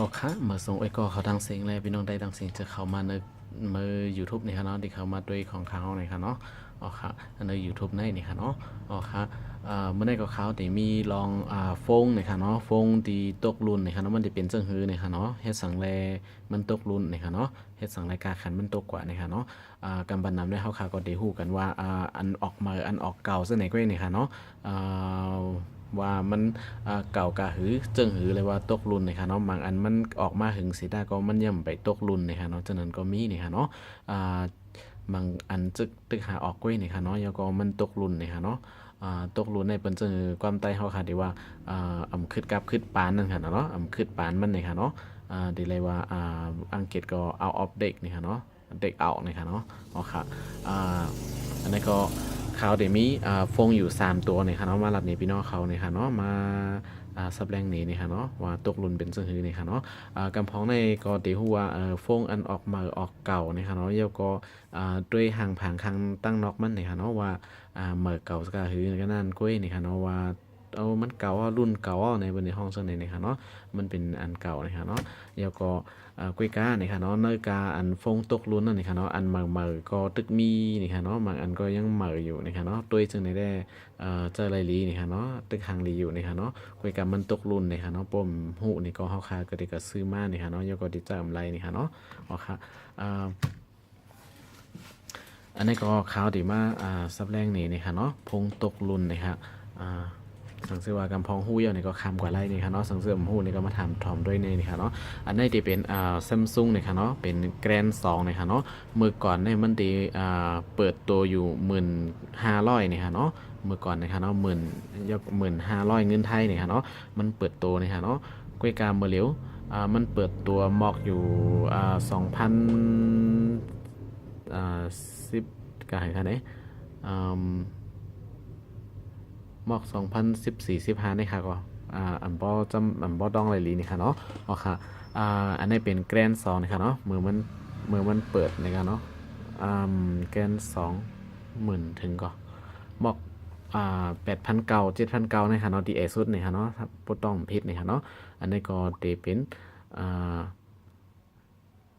อค่ะมาส่งไอ้ก็เขาดังเสียงเลยพี่น้องได้ดังเสียงจะเข้ามาในมือ YouTube นี่ค่ะเนาะที่เขามาด้วยของเขาเนี่ยค่ะเนาะอ๋อค่ะใน YouTube ในนี่ค่ะเนาะอ๋อค่ะเมื่อในก็เขาแต่มีลองฟงเนี่ยค่ะเนาะฟงตีตกรุ่นเนี่ยค่ะเนาะมันจะเป็นจังหือเนี่ยค่ะเนาะเฮ็ดสังแลมันตกรุ่นเนี่ยค่ะเนาะเฮ็ดสังรายการขันมันตกกว่าเนี่ยค่ะเนาะกำบันนำได้เขาค่ะก็ได้ฮู้กันว่าอันออกมาอันออกเก่าซะไหนก็เนี่ยค่ะเนาะอ่า ว่ามันเก่ากะหือเจิงหือเลยว่าตกรุ่นนะคะเนาะบางอันมันออกมาหึงสีดาก็มันย่ำไปตกรุ่นนะคะเนาะฉะนั้นก็มีนะคะเนาะอ่าบางอันจึกตึกหาออกก้วยนะคะเนาะแล้วก็มันตกรุ่นนะคะเนาะตกรุ่นในเปิ้นจึงความใต้เฮาค่ะที่ว่าอำคึดกับคึดปานนั่นค่ะเนาะอำคึดปานมันนี่ค่ะเนาะดีเลยว่าอังกฤษก็ out of date นี่ค่ะเนาะเด็กเอานี่ค่ะเนาะอ๋อค่ะอันนี้ก็เขาเดี๋ยวมีฟงอยู่3ตัวเนี่ยค่ะเนาะมาหลับนี่พี่น้องเขาเนี่ยค่ะเนาะมาซับแรงนี่นี่ค่ะเนาะว่าตกหลุนเป็นซึ่งหือนี่ค่ะเนาะกำพ้องในก็เดี๋ยวหัวฟงอันออกมาออกเก่านี่ค่ะเนาะเยาก็ด้วยห่างผางคังตั้งนอกมันนี่ค่ะเนาะว่าเหมือเก่าสกาหือก็นั่นก้อยนี่ค่ะเนาะว่าเอามันเก่ารุ่นเก่าในบนในห้องเสนนี่ค่ะเนาะมันเป็นอันเก่านี่ค่ะเนาะแล้วก็กุ้ยกานี่ค่ะเนาะเนยกาอันฟงตกลุ้นนั่นนี่ค่ะเนาะอันเหมอก็ตึกมีนี่ค่ะเนาะบางอันก็ยังเหมออยู่นี่ค่ะเนาะตัวจึงในได้เจอไรลีนี่ค่ะเนาะตึกหางลีอยู่นี่ค่ะเนาะกุ้ยกามันตกลุ้นนี่ค่ะเนาะปมหูนี่ก็เฮาคาก็ได้ก็ซื้อมานี่ค่ะเนาะยก็ดิจำไรนี่ค่ะเนาะอ๋อค่ะอันนี้ก็ข่าวดีมาซับแรงนี่นี่ค่ะเนาะพงตกลุ้นนี่ค่ะสังเสือว่ากำพองหู้เยอะนี่ก็คำกว่าไรนี่ค่ะเนาะสังเสือมหู้นี่ก็มาถามถอมด้วยนี่ค่ะเนาะอันนี้ที่เป็นซัมซุงนี่ค่ะเนาะเป็นแกรน2นี่ค่ะเนาะเมื่อก่อนเนี่ยมันดีเปิดตัวอยู่15,000นี่ค่ะเนาะเมื่อก่อนนะคะเนาะ15,000เงินไทยนี่ค่ะเนาะมันเปิดตัวนี่ค่ะเนาะกวยกามเมื่อเหลียวมันเปิดตัวมอกอยู่2,00010กายค่ะเนี่ยมอก2014-15นี่ค่ะก็อันบอดองไรลีนี่ค่ะเนาะอ๋อค่ะอันนี้เป็นแกรน2นี่ค่ะเนาะมือมันเปิดนะครับเนาะแกรน20,000ถึงก็บอก8,900 7,900นี่ค่ะเนาะดีเอสุดนี่ค่ะเนาะถ้าบ่ต้องผิดนี่ค่ะเนาะอันนี้ก็เตเป็น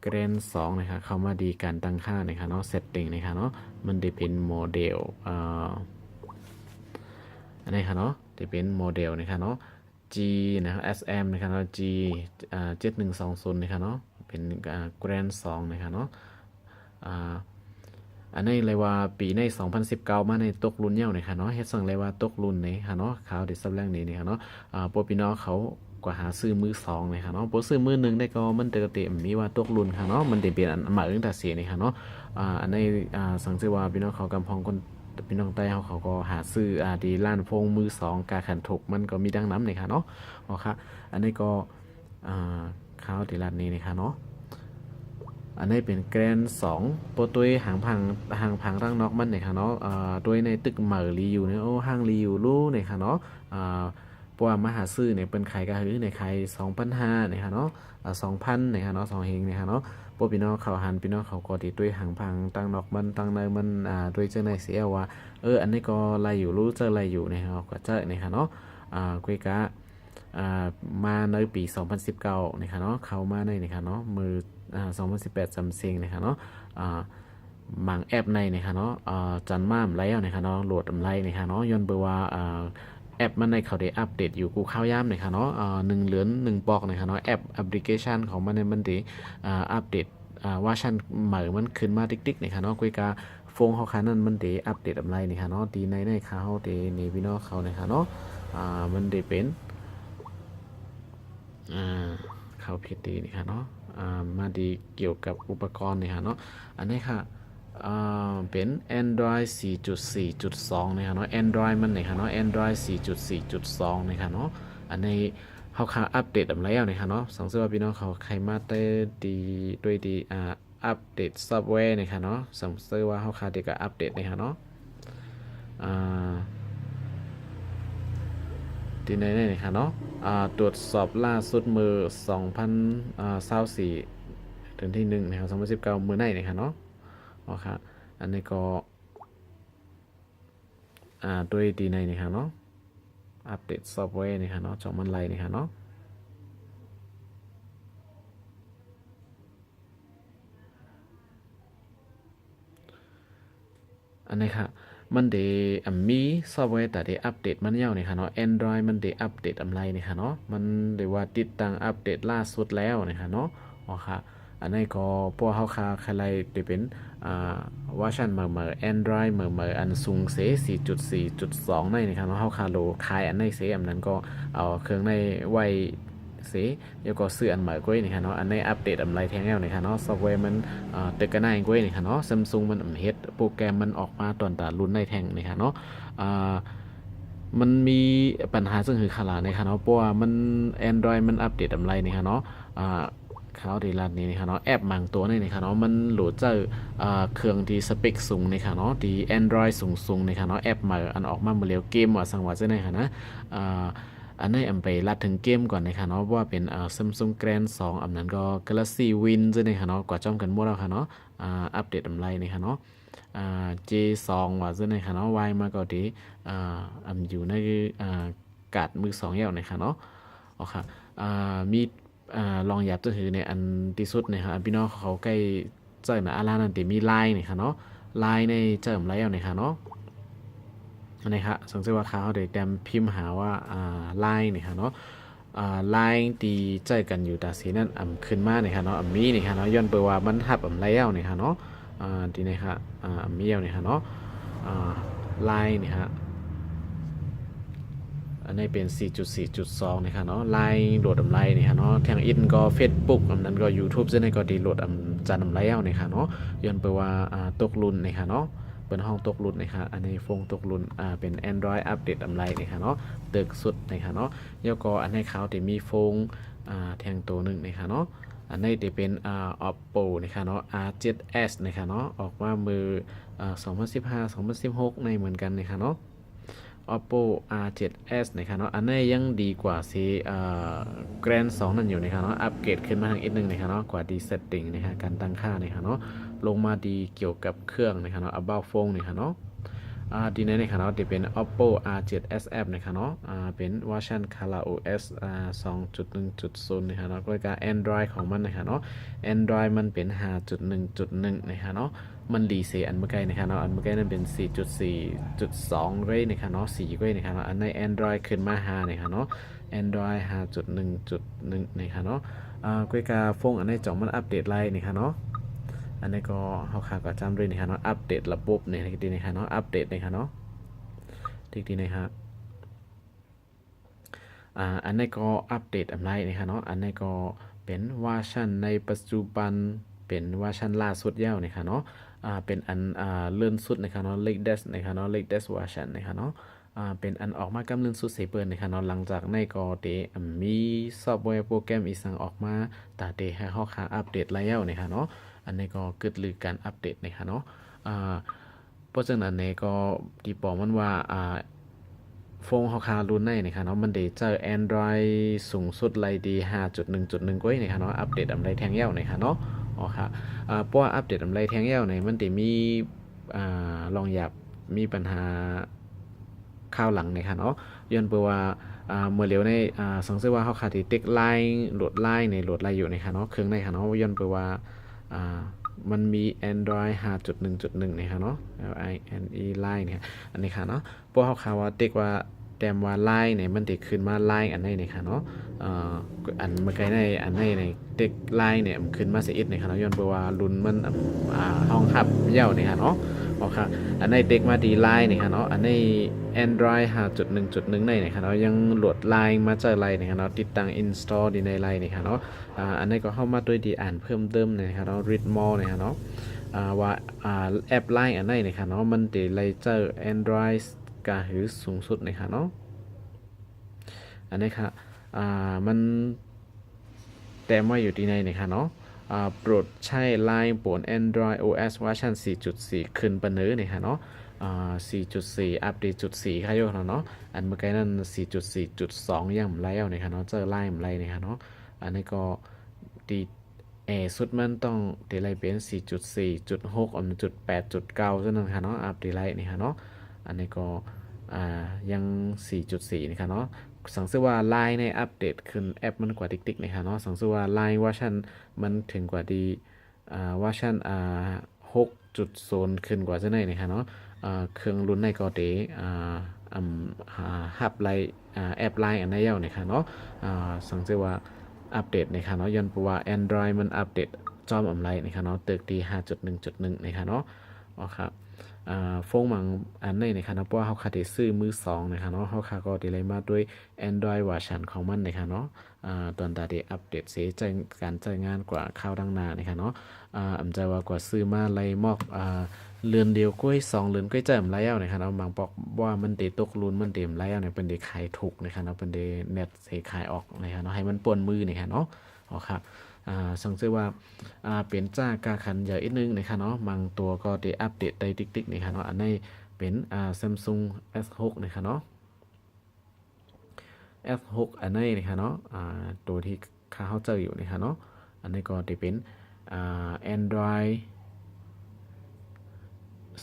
เกรน2นะครับเข้ามาดีการตั้งค่านะครับเนาะเซตติ้งนะครับเนาะมันได้เป็นโมเดลอันนี้ครับเนาะจะเป็นโมเดลนะครับเนาะ G นะครับ SM นะครับเนาะ G 7120นะครับเนาะเป็นแกรน2นะครับเนาะอันนี้เลยว่าปีใน2019มาในตกรุ่นเย้านะครับเนาะเฮ็ดสั่งเลยว่าตกรุ่นนี่ค่ะเนาะข่าวที่ซับแรงนี้นี่ค่ะเนาะโปรพี่น้องเขาก็หาซื้อมือ2เลยค่ะเนาะโปรซื้อมือ1ได้ก็มันเตเต็มมีว่าตกรุ่นค่ะเนาะมันได้เป็นอันมาตั้งแต่เสียนี่ค่ะเนาะอันนี้สังเกตว่าพี่น้องเขากำพองคนพี่น้องใต้เขาก็หาซื้อดีร้านพงมือ2กาขันถกมันก็มีดังน้ำนี่ค่ะเนาะอ๋อค่ะอันนี้ก็ข่าวที่ร้านนี้นี่ค่ะเนาะอันนี้เป็นแกรน2โปรตุยหางพังร่างนอกมันเนี่ยค่ะเนาะด้วยในตึกเหมอรีอยู่เนี่ยโอ้ห้างรีอยู่รู้เนี่ยค่ะเนาะเพราะว่ามหาซื้อเนี่ยเป็นไข่กระหือในไข่2,500เนี่ยค่ะเนาะ2,000เนี่ยค่ะเนาะ2เฮงเนี่ยค่ะเนาะพวกพี่น้องเขาหันพี่น้องเขาก็ติดด้วยหางพังตั้งนอกมันตั้งในมันด้วยเจ้าในเสียว่าอันนี้ก็ไล่อยู่รู้เจอไล่อยู่เนี่ยครับก็เจอเนี่ยค่ะเนาะกุยกะมาในปี2019นะคะเนาะเข้ามาในนะคะเนาะมือ2018ซัมซิงนะคะเนาะบางแอปในนะคะเนาะจันม่ามแล้วนะคะเนาะโหลดอำไรนะคะเนาะย้อนเบอร์ว่าแอปมันในเขาได้อัปเดตอยู่กูเข้าย่ำนะคะเนาะ1เหลือน1ปอกนะคะเนาะแอปพลิเคชันของมันในมันได้อัปเดตว่าชันใหม่มันขึ้นมาติ๊กๆนะคะเนาะกุยกาฟงเขาคันนั้นมันได้อัปเดตอำไรนะคะเนาะดีในเขาเดในพี่น้องเขานะคะเนาะมันได้เป็นเขาผิดดีนี่ค่ะเนาะมาดีเกี่ยวกับอุปกรณ์นี่ค่ะเนาะอันนี้ค่ะเป็น Android 4.4.2นะครับเนาะ Android มันนี่ค่ะเนาะ Android 4.4.2นะครับเนาะอันนี้เขาค่าอัปเดตอะไรแล้วนะครับเนาะสังเกตว่าพี่น้องเขาใครมาได้ดีด้วยดีอัปเดตซอฟต์แวร์นะครับเนาะสังเกตว่าเขาค่าเด็กกับอัปเดตนะครับเนาะที่ไหนนี่ครับเนาะตรวจสอบล่าสุดมือ2024ถึงที่1นะครับ2019มือไหนนะครับเนาะอ๋อครับอันนี้ก็ด้วยดีในนะครับเนาะอัปเดตซอฟต์แวร์นะครับเนาะจอมันไลนะครับเนาะ อันนี้ค่ะมันเดมีซอฟต์แวร์แต่เดอัปเดตมันยาวนี่ค่ะเนาะ Android มันเดอัปเดตอะไรนี่ค่ะเนาะมันเดว่าติดตั้งอัปเดตล่าสุดแล้วนี่ค่ะเนาะอ๋อค่ะอันนี้ก็พวกเขาค่ะใครเดเป็นเวอร์ชันเมื่อ Android เมื่ออันซุงเซ4.4.2ในนี่ค่ะเนาะเขาค่ะโลขายอันในเซอันนั้นก็เอาเครื่องในไว้เสีแล้วก็ซื้ออันใหม่ก้อยนี่ค่ะเนาะอันในอัปเดตอะไรแท้งแล้วนี่ค่ะเนาะซอฟต์แวร์มันตึกกันได้ก้อยนี่ค่ะเนาะซัมซุงมันเฮ็ดโปรแกรมมันออกมาตอนตารุ่นในแท้งนี่ค่ะเนาะมันมีปัญหาซึ่งคือขลาดในค่ะเนาะเพราะว่ามัน Android มันอัปเดตอะไรนี่ค่ะเนาะเขาดีลาดนี้นะคะเนาะแอปบางตัวนี่นะคะเนาะมันโหลดเจอเครื่องที่สเปคสูงนะคะเนาะที่ Android สูงนะคะเนาะแอปใหม่อันออกมาเมื่อเร็วเกมว่าสังว่าจะไหนค่ะนะอันนี้ไปลัดถึงเกมก่อนนะคะเนาะว่าเป็นSamsung Grand 2อันนั้นก็ Galaxy Win จะนะคะเนาะกว่าจ้อมกันหมดแล้วค่ะเนาะอัปเดตอะไรนะคะเนาะJ2 ว่าจะนะคะเนาะ Y มาก็ดีอยู่ในการ์ดมือ2อย่างนะคะเนาะอ๋อค่ะมีลองหยับจะถือในอันที่สุดนะครับพี่น้องเขาใกล้เจอมาอารานั่นติมีไลน์นี่ค่ะเนาะไลน์ในเจิมแล้วนี่ค่ะเนาะอันนี้ครับสงสัยว่าเขาเดี๋ยวเตรียมพิมพ์หาว่าไลน์นี่ค่ะเนาะไลน์ที่เจอกันอยู่ตาสีนั่นขึ้นมานี่ค่ะเนาะมีนี่ค่ะเนาะย้อนเปว่ามันทับแล้วนี่ค่ะเนาะทีนี้ค่ะมีแล้วนี่ค่ะเนาะไลน์นี่ค่ะอันนี้เป็น 4.4.2 นะครับเนาะไลน์โหลดอำไลน์นี่ครับเนาะทางอินก็ Facebook อันนั้นก็ YouTube ซึ่งในก็ดีโหลดจานอำไลน์เอานะครับเนาะย้อนไปว่าตกรุ่นนะครับเนาะเป็นห้องตกรุ่นนะครับอันนี้ฟงตกรุ่นเป็น Android อัปเดตอำไลน์นะครับเนาะตึกสุดนะครับเนาะแล้วก็อันนี้เขาจะมีฟงแทงตัวหนึ่งนะครับเนาะอันนี้จะเป็นOppo นะครับเนาะ R7s นะครับเนาะออกมามือ2015-2016ในเหมือนกันนะครับเนาะOppo R7s นะครับเนาะอันนี้ยังดีกว่าซีGrand 2นั่นอยู่นะครับเนาะอัปเกรดขึ้นมาทางอีกนึงนะครับเนาะกว่าดีเซตติ้งนะครับการตั้งค่านะครับเนาะลงมาดีเกี่ยวกับเครื่องนะครับเนาะ about phone นะครับเนาะดีในนะครับเนาะจะเป็น Oppo R7sF นะครับเนาะเป็นเวอร์ชัน ColorOS 2.1.0 นะครับเนาะก็การ Android ของมันนะครับเนาะ Android มันเป็น 5.1.1 นะครับเนาะมันดีเซอันเมื่อกี้นะครับเนาะอันเมื่อกี้นั่นเป็น 4.4.2 ด้วยนะครับเนาะ4ด้วยนะครับเนาะอันใน Android ขึ้นมา5นะครับเนาะ Android 5.1.1 นะครับเนาะก็การฟงอันในจ่องมันอัปเดตไลน์นะครับเนาะอันนี้ก็เขาขาก็จำด้วยนะครับเนาะอัปเดตระบบเนี่ยทีนะครับเนาะอัปเดตนะครับเนาะทีนะครับอันนี้ก็อัปเดตอะไรนะครับเนาะอันนี้ก็เป็นเวอร์ชันในปัจจุบันเป็นเวอร์ชันล่าสุดแล้วนะครับเนาะเป็นอันเลื่อนสุดนะครับเนาะ latest นะครับเนาะ latest version นะครับเนาะเป็นอันออกมากำเนิดสุดเสเปิลนะครับเนาะหลังจากในก็เดมีซอฟต์แวร์โปรแกรมอีสังออกมาแต่เดให้เขาขาอัปเดตแล้วนะครับเนาะอันนี้ก็เกิดหรือการอัปเดตนะครับเนาะเพราะฉะนั้นอันนี้ก็ที่บอกมันว่าโฟงเขาคารุ่นในนะครับเนาะมันเดเจอ Android สูงสุดไลดี 5.1.1 ก้อยนะครับเนาะอัปเดตอะไรแทงเย้านะครับเนาะอ๋อค่ะเพราะว่าอัปเดตอะไรแทงเย้าเนี่ยมันจะมีลองหยับมีปัญหาข้าวหลังนะครับเนาะย้อนเปว่าเมื่อเร็วในสังเกตว่าเขาขาดที่เต็กไลน์โหลดไลน์ในโหลดไลน์อยู่นะครับเนาะเครื่องในครับเนาะย้อนเปว่ามันมี Android 5.1.1 นะครับเนาะ LINE Line เนี่ยอันนี้ค่ะเนาะพวกเขาข่าวว่าเด็กว่าแต้มว่า Line เนี่ยมันเด็กขึ้นมา Line อันนี้เนี่ยค่ะเนาะอันเมื่อกี้ในอันนี้ในเด็ก Line เนี่ยมันขึ้นมาเสียอีกเนี่ยค่ะเนาะย้อนไปว่ารุ่นมันห้องหับเย่าเนี่ยค่ะเนาะโอเคอันนี้เด็กมาดี Line เนี่ยค่ะเนาะอันนี้ Android 5.1.1 ในเนี่ยค่ะเนาะยังโหลด Line มาจาก Line เนี่ยค่ะเนาะติดตั้ง install ดีใน Line เนี่ยค่ะเนาะอันนี้ก็เข้ามาด้วยดีอ่านเพิ่มเติมนะครับเนาะ read more นะครับเนาะว่าแอป Line อันไหนนะครับเนาะมันจะไล่เจอ Android กาหือสูงสุดนะครับเนาะอันนี้ค่ะมันแต่ว่าอยู่ที่ไหนนะครับเนาะโปรดใช้ Line บน Android OS เวอร์ชัน 4.4 ขึ้นปะเนื้อนะครับเนาะ4.4 อัปเดตจุด4ค่ะโยกเนาะอันเมื่อกี้นั้น 4.4.2 ยังไม่แล้วนะครับเนาะเจอ Line ไม่นะครับเนาะอันนี้ก็ดีสุดมันต้องเดลัยเป็น 4.4.6 อันจุด8จุด9ซึ่งนั่นค่ะเนาะอัปเดลัยนี่ค่ะเนาะอันนี้ก็ยัง 4.4 นี่ค่ะเนาะสังเกตว่า Line ในอัปเดตขึ้นแอปมันกว่าติ๊กๆนี่ค่ะเนาะสังเกตว่า Line เวอร์ชันมันถึงกว่าดีเวอร์ชัน6.0 ขึ้นกว่าจะไหนนี่ค่ะเนาะ เครื่องรุ่นในก็เดฮับไลแอปไลน์อันนี้ยาวนะคะเนาะสังเกตว่าอัปเดตนะคะเนาะย้อนเพราะว่า Android มันอัปเดตจอมอำไลนะคะเนาะตึกที่ 5.1.1 นะคะเนาะอ๋อครับโฟงมังอันนี้นะคะเนาะเพราะว่าเขาขาดซื้อมือสองนะคะเนาะเขาขาก็ได้เลยมาด้วย Android เวอร์ชันของมันนะคะเนาะตอนตาได้อัปเดตเสียใจการใช้งานกว่าข้าวดังนานะคะเนาะอำใจว่ากว่าซื้อมาไล่มอกเรือนเดียวก้อย2 เรือนก้อยเจิมแล้วนะครับเอาบางบอกว่ามันเดตกลุนมันเต็มแล้วเนี่ยเป็นเดขายถูกนะครับเอาเป็นเดเน็ตเสขายออกนะครับเนาะให้มันป่วนมือนะครับเนาะอ๋อครับสังเกตว่าเปลี่ยนจากการขันใหญ่อีกนึงนะครับเนาะบางตัวก็ได้อัปเดตได้ติ๊กๆนะครับเนาะอันนี้เป็นSamsung S6 นะครับเนาะ S6 อันนี้นะครับเนาะตัวที่ข้าเขาเจออยู่นะครับเนาะอันนี้ก็จะเป็นAndroid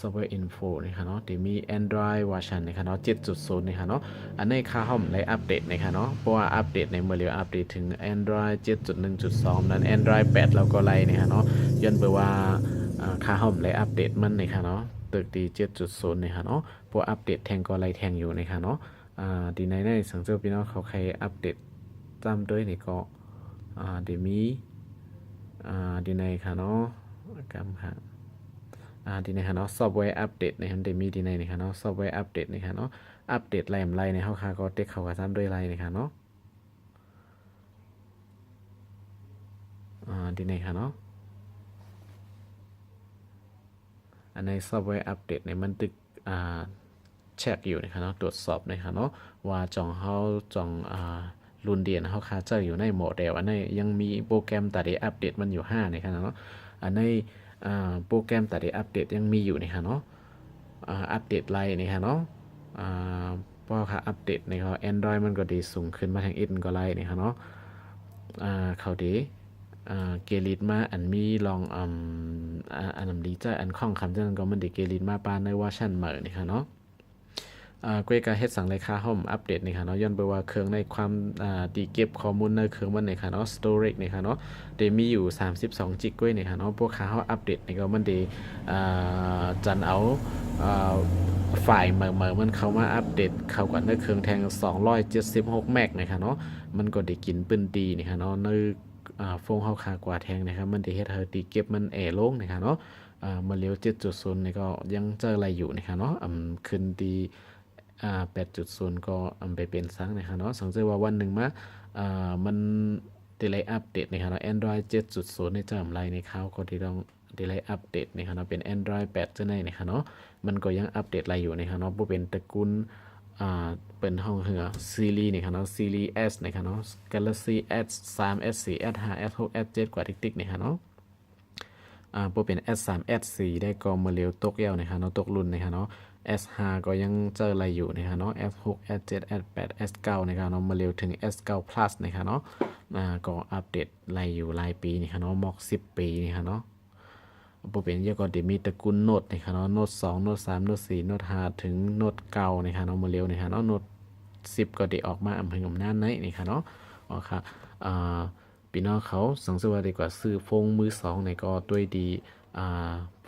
Software Info นะครับเนาะที่มี Android เวอร์ชันนะครับเนาะ 7.0 นะครับเนาะอันนี้ค่าห้องได้อัปเดตนะครับเนาะเพราะว่าอัปเดตในเมื่อเร็วอัปเดตถึง Android 7.1.2 นั้น Android 8เราก็ไล่นะครับเนาะย้อนไปว่าค่าห้องได้อัปเดตมันนะครับเนาะตึกดี 7.0 นะครับเนาะเพราะอัปเดตแทงก็ไล่แทงอยู่นะครับเนาะดีในสังเกตพี่น้องเขาใครอัปเดตตามด้วยนี่ก็เดี๋ยวมีดีในค่ะเนาะกำค่ะดีในค่ะเนาะซอฟต์แวร์อัปเดตนะครับเดี๋ยวมีดีในนะคะเนาะซอฟต์แวร์อัปเดตนะคะเนาะอัปเดตไล่ในเขาค่ะก็เด็กเขาก็ทำด้วยไล่นะคะเนาะดีในค่ะเนาะอันในซอฟต์แวร์อัปเดตในมันตึกเช็คอยู่นะครับเนาะตรวจสอบนะครับเนาะว่าจ่องเขาจ่องรุ่นเดียนเขาคาเจออยู่ในโมเดลอันนี้ยังมีโปรแกรมตัดอัปเดตมันอยู่5นะครับเนาะอันในโปรแกรมตัดอัปเดตยังมีอยู่นะครับเนาะอัปเดตไลน์นะครับเนาะเพราะค่ะอัปเดตนะครับ Android มันก็ดีสูงขึ้นมาทางอินก็ไลน์นะครับเนาะเขาดีเกลิดมาอันมีลองอันดีใจอันข้องคำจังก็มันดีเกลิดมาปานในเวอร์ชันใหม่นะครับเนาะกวยการเฮ็ดสั่งเลยค่าห้องอัปเดตนี่ค่ะเนาะย้อนไปว่าเครื่องในความดีเก็บข้อมูลในเครื่องมันนี่ค่ะเนาะ storage นี่ค่ะเนาะเดมีอยู่32จิกกวยนี่ค่ะเนาะพวกค่าเฮาอัปเดตนี่ก็มันดีจันเอาไฟล์ใหม่ๆมันเข้ามาอัปเดตเข้ากับในเครื่องแทง276เมกนะคะเนาะมันก็ได้กินปื้นดีนี่ค่ะเนาะในโฟงเฮาค่ากว่าแทงนะครับมันได้เฮ็ดให้ดีเก็บมันแอลงนะคะเนาะมาเร็ว 7.0 นี่ก็ยังเจออะไรอยู่นะคะเนาะขึ้นดี8.0 ก็ไปเป็นซังนะครับเนาะสังเกตว่าวันหนึ่งมามันดีเลย์อัปเดตนะครับเนาะ Android 7.0 ในจำไรในข่าวก็ที่ต้องดีเลย์อัปเดตนะครับเนาะเป็น Android 8จะไหนนะครับเนาะมันก็ยังอัปเดตอะไรอยู่นะครับเนาะบ่เป็นตระกูลเป็นห้องเหือซีรีส์นะครับเนาะซีรีส์ S นะครับเนาะ Galaxy S3 S4 S5 S6 S7 กว่าติ๊กๆนะครับเนาะบ่เป็น S3 S4 ได้ก็มาเร็วตกเย้านะครับเนาะตกรุ่นนะครับเนาะS5 ก็ยังเจออะไรอยู่นะครับเนาะ S6 S7 S8 S9 นะครับเนาะมาเร็วถึง S9 Plus นะครับเนาะก็อัปเดตอะไรอยู่รายปีนี่ครับเนาะมอก10 ปีนี่ครับเนาะบ่เป็นเยอะก็เดี๋ยวมีตระกูลโน้ตนะครับเนาะโน้ต2โน้ต3โน้ต4โน้ต5ถึงโน้ต9นะครับเนาะมาเร็วนะครับเนาะโน้ต10ก็ได้ออกมาอำเภออำนาจในนี่ครับเนาะอ๋อค่ะพี่น้องเขาสังเกตว่าดีกว่าซื้อโฟงมือ2ในก็ด้วยดี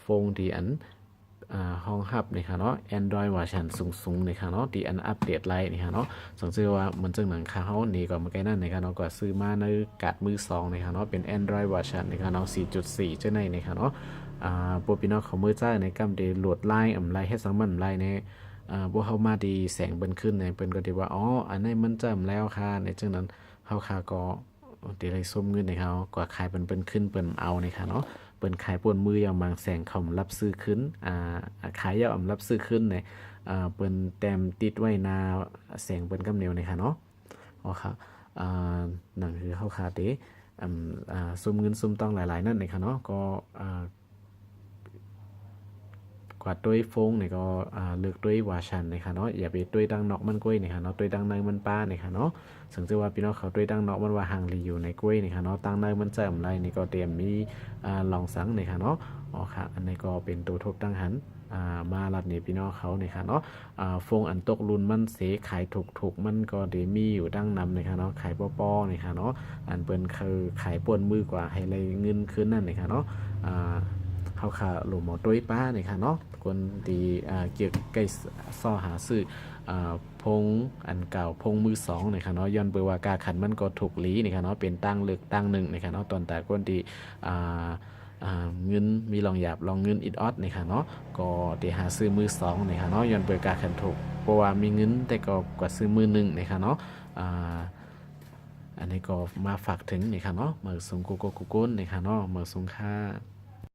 โฟงดีอันห้องฮับนี่ค่ะเนาะ Android เวอร์ชันสูงๆนี่ค่ะเนาะที่อันอัปเดตไลน์นี่ค่ะเนาะสังเกตว่ามันจังหนังค่าเฮานี่ก็มาใกล้นั่นนี่ค่ะเนาะก็ซื้อมาในกัดมือ2นี่ค่ะเนาะเป็น Android เวอร์ชันนี่ค่ะเนาะ 4.4 จังได๋นี่ค่ะเนาะพวกพี่น้องเขามือจ้าในกำได้โหลดไลน์ไลน์เฮ็ดสังมันไลน์ในพวกเฮามาดีแสงเบิ่นขึ้นในเพิ่นก็ได้ว่าอ๋ออันนี้มันจำแล้วค่ะในจังนั้นเฮาค่าก็ได้เลยส้มเงินให้เขากว่าขายเปิ้นขึ้นเปิ้นเอานี่ค่ะเนาะเปิ้นขายป่วนมือยามบางแสงเขารับซื้อขึ้นขายยาวรับซื้อขึ้นในเปิ้นแต้มติดไว้หน้าแสงเปิ้นกำเหนียวนี่ค่ะเนาะอ๋อค่ะนั่นคือเฮาคาเตซุมเงินซุมต้องหลายๆนั่นนี่ค่ะเนาะก็กว่าด้วยโฟงนี่ก็เลือกด้วยวาชันนะคะเนาะอย่าไปด้วยดังนอกมันกล้วยนี่ค่ะเนาะด้วยดังในมันป้านี่ค่ะเนาะสังเกตว่าพี่น้องเขาด้วยดังนอกมันว่าห่างรีอยู่ในกล้วยนี่ค่ะเนาะตั้งในมันจะอะไรนี่ก็เตรียมมีลองสังนี่ค่ะเนาะอ๋อค่ะอันนี้ก็เป็นตัวทบตั้งหันมาลัดนี่พี่น้องเขานี่ค่ะเนาะโฟงอันตกลุนมันเสขายถูกมันก็เดมีอยู่ดังนำนี่ค่ะเนาะขายป้อๆนี่ค่ะเนาะอันเปิ้นคือขายป่วนมือกว่าให้เลยเงินคืนนั่นนี่ค่ะเนาะเฮา าขาหลุมหมอต้วยป้าเนี่ยค่ะเนาะคนที่เกี่ยวกับใกล้ซ่อหาซื้อพงอันเก่าพงมือสองเนี่ยค่ะเนาะย้อนเบอร์ว่ากาขันมันก็ถูกลีเนี่ยค่ะเนาะเป็นตั้งเลือกตั้งหนึ่งเนี่ยค่ะเนาะตอนแต่คนที่เงินมีลองหยาบลองเงินอิดออดเนี่ยค่ะเนาะก็ที่หาซื้อมือสองเนี่ยค่ะเนาะย้อนเบอร์กาขันถูกเพราะว่ามีเงินแต่ก็กว่าซื้อมือหนึ่งเนี่ยค่ะเนาะอันนี้ก็มาฝากถึงนี่ค่ะเนาะเมื่อสูงโกโก้กุกุนนี่ค่ะเนาะเมื่อสูงค่า